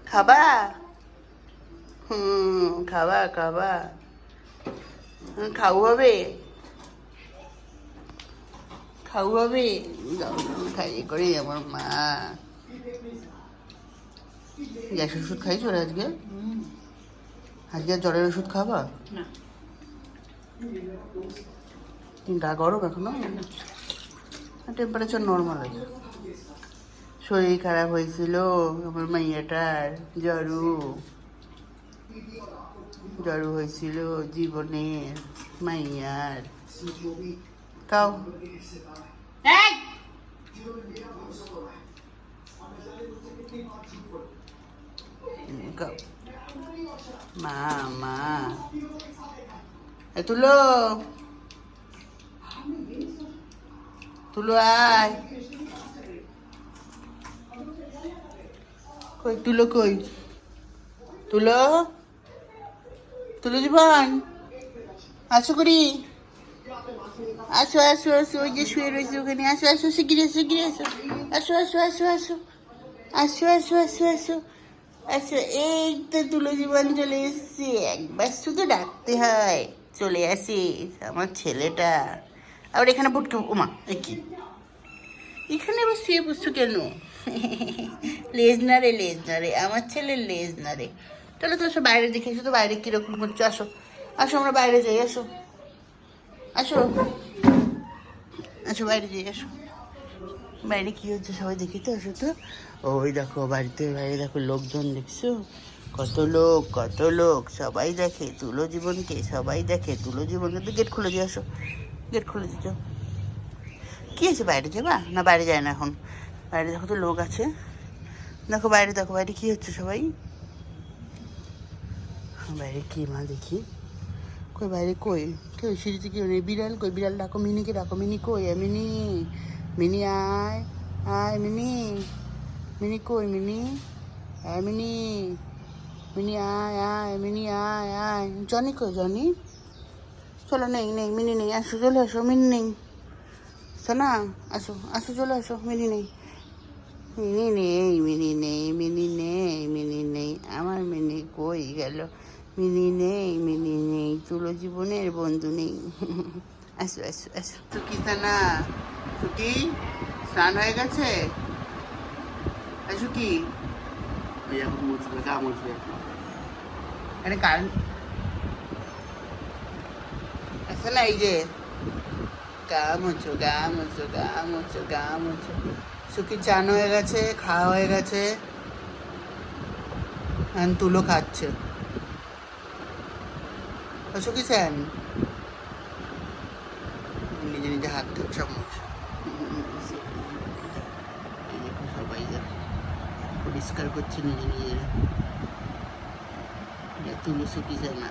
খাবা? খাবা খাবা, খাও হবে, খাও হবে। খাইয়ে করে আমার মা। গ্যাসের ওষুধ খাইছো আজকে? আজকে জ্বরের ওষুধ খাবা? গা গরম এখনো? টেম্পারেচার নর্মাল আছে। শরীর খারাপ হয়েছিল আমার মাইয়াটার, জ্বর হয়েছিল জীবনের মাইয়ার। খাও। মা মা তুলো, তুলো আয়। কই তুলো, কই তুলো, তুলো জীবন আসো করি, আসো আসো আসো, ওই যে শুয়ে রয়েছে ওখানে, আসো আসো শিগগিরি শিগগিরি আসো, আসো আসো আসো আসো আসো আসো আসো আসো আসো। এই তো তুলো জীবন চলে এসছে, একবার শুধু ডাকতে হয় চলে আসিস আমার ছেলেটা। আবার এখানে বুটকে ওমা কি এখানে আবার শুয়ে বসছো কেন? লেজ নাড়ে লেজ নাড়ে, আমার ছেলের লেজ নাড়ে। চলো তো আসো বাইরে দেখে এসো তো, বাইরে কিরকম হচ্ছে। আসো আসো আমরা বাইরে যাই, আসো আসো আসো বাইরে যাই, আসো বাইরে কি হচ্ছে সবাই দেখি তো, আসো তো। ওই দেখো বাড়িতে বাইরে দেখো লোকজন, দেখছো কত লোক সবাই দেখে তুলো জীবনকে, সবাই দেখে তুলো জীবনকে। তো গেট খুলে দিয়ে আসো, গেট খুলে দিচ্ছ। কি আছে বাইরে যাবা না? বাইরে যায় না এখন, বাইরে দেখো তো লোক আছে, দেখো বাইরে, দেখো বাইরে কি হচ্ছে সবাই। বাইরে কি মা দেখি, কই বাইরে কই, কেউ সিঁড়িতে কেউ নেই। বিড়াল কই, বিড়াল ডাকো, মিনিকে ডাকো, মিনি কই? মিনি, মিনি আয় আয়, মিনি, মিনি কই মিনি, মিনি, মিনি আয় আয়, মিনি আয় আয়। জনি কই জনি? চলো নেই নেই, মিনি নেই, আসো চলে আসো, মিনি নেই শোনা, আসো আসো চলে আসো, মিনি নেই, মিনি নেই, মিনি নেই, মিনি নেই, মিনি নেই, আমার মিনি কই গেল? মিনি নেই, মিনি নেই, তুলো জীবনের বন্ধু নেই। আসো আসো আসো। টুকি সানা, টুকি স্নান হয়ে গেছে? আসো কি, ওই এখন মুছবে, গা মুছবে এখানে কারেন্ট আছে না, এই যে গা মুছো গা মুছো গা মুছো গা মুছো। সুখী চান হয়ে গেছে, খাওয়া হয়ে গেছে, তুলো খাচ্ছে। সুখী স্যান নিজে নিজে হাত ধুয়ে চামচ, সবাই পরিষ্কার করছে নিজে নিজেরা। তুলো সুখী স্যান না।